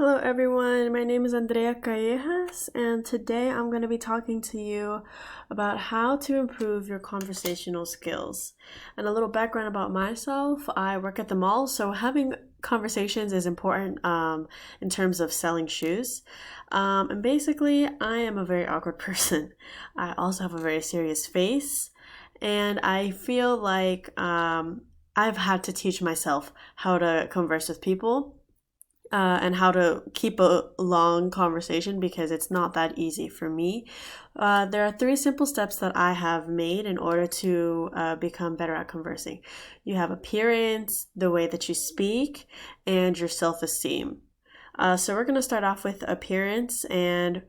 Hello, everyone. My name is Andrea Callejas, and today I'm going to be talking to you about how to improve your conversational skills. And a little background about myself: I work at the mall, so having conversations is important in terms of selling shoes. And basically, I am a very awkward person. I also have a very serious face, and I feel like I've had to teach myself how to converse with people and how to keep a long conversation because it's not that easy for me. There are three simple steps that I have made in order to become better at conversing. You have appearance, the way that you speak, and your self esteem. So we're going to start off with appearance, and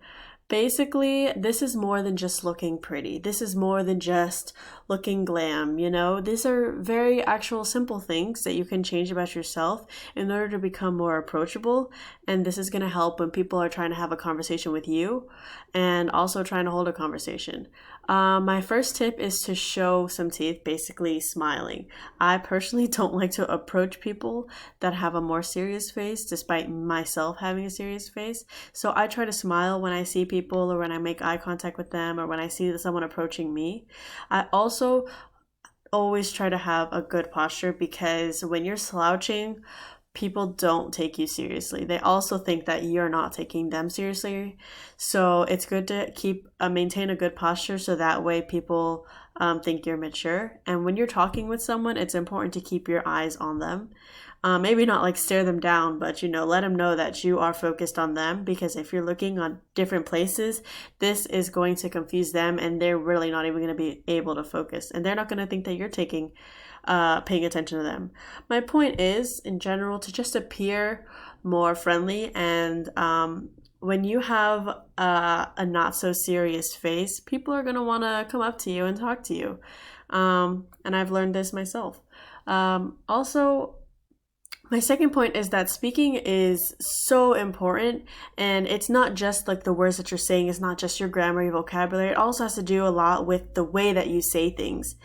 basically, this is more than just looking pretty. This is more than just looking glam, you know? These are very actual simple things that you can change about yourself in order to become more approachable. And this is going to help when people are trying to have a conversation with you and also trying to hold a conversation. My first tip is to show some teeth, basically smiling. I personally don't like to approach people that have a more serious face, despite myself having a serious face. So I try to smile when I see people or when I make eye contact with them or when I see someone approaching me. I also always try to have a good posture because when you're slouching, people don't take you seriously. They also think that you're not taking them seriously. So it's good to maintain a good posture so that way people think you're mature. And when you're talking with someone, it's important to keep your eyes on them. Maybe not like stare them down, but let them know that you are focused on them because if you're looking on different places, this is going to confuse them and they're really not even going to be able to focus and they're not going to think that you're paying attention to them. My point is, in general, to just appear more friendly and when you have a not so serious face, people are going to want to come up to you and talk to you. And I've learned this myself. Also, my second point is that speaking is so important, and it's not just like the words that you're saying, it's not just your grammar, your vocabulary. It also has to do a lot with the way that you say things.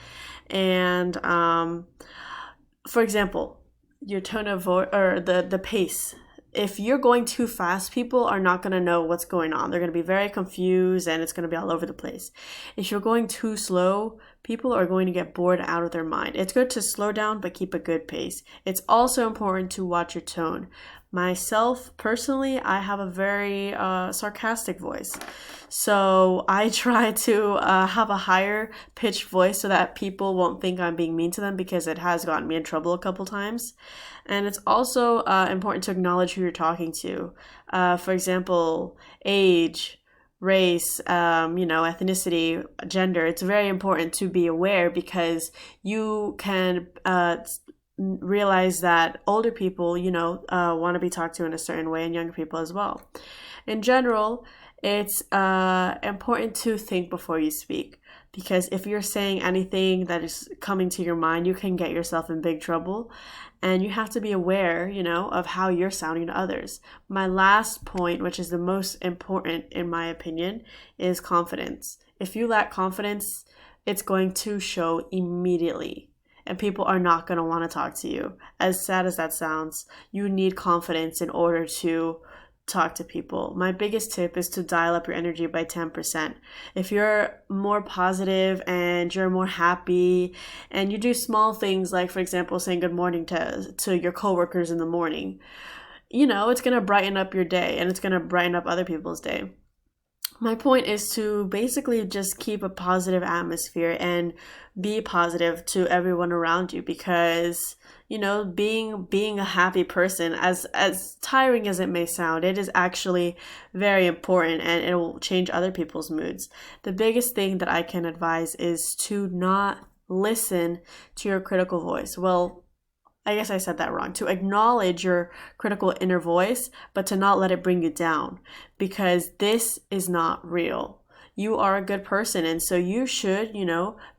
And for example, your tone of voice or the pace. If you're going too fast, people are not going to know what's going on. They're going to be very confused and it's going to be all over the place. If you're going too slow, people are going to get bored out of their mind. It's good to slow down but keep a good pace. It's also important to watch your tone. Myself, personally, I have a very sarcastic voice. So I try to have a higher pitched voice so that people won't think I'm being mean to them because it has gotten me in trouble a couple times. And it's also important to acknowledge who you're talking to. For example, age, race, ethnicity, gender. It's very important to be aware because you can realize that older people, want to be talked to in a certain way and younger people as well. In general, it's important to think before you speak because if you're saying anything that is coming to your mind, you can get yourself in big trouble and you have to be aware, of how you're sounding to others. My last point, which is the most important in my opinion, is confidence. If you lack confidence, it's going to show immediately and people are not going to want to talk to you. As sad as that sounds, you need confidence in order to talk to people. My biggest tip is to dial up your energy by 10%. If you're more positive and you're more happy and you do small things like, for example, saying good morning to your coworkers in the morning, it's going to brighten up your day and it's going to brighten up other people's day. My point is to basically just keep a positive atmosphere and be positive to everyone around you because being a happy person, as tiring as it may sound, it is actually very important and it will change other people's moods. The biggest thing that I can advise is to not listen to your critical voice. Well, I guess I said that wrong. To acknowledge your critical inner voice, but to not let it bring you down because this is not real. You are a good person, and so you should,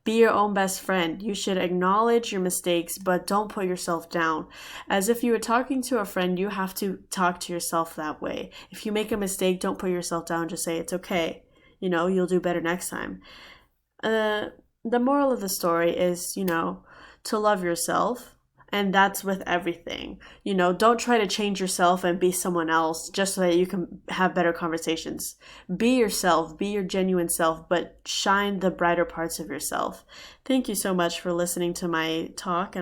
be your own best friend. You should acknowledge your mistakes, but don't put yourself down. As if you were talking to a friend, you have to talk to yourself that way. If you make a mistake, don't put yourself down. Just say it's okay. You'll do better next time. The moral of the story is, to love yourself. And that's with everything. Don't try to change yourself and be someone else just so that you can have better conversations. Be yourself, be your genuine self, but shine the brighter parts of yourself. Thank you so much for listening to my talk.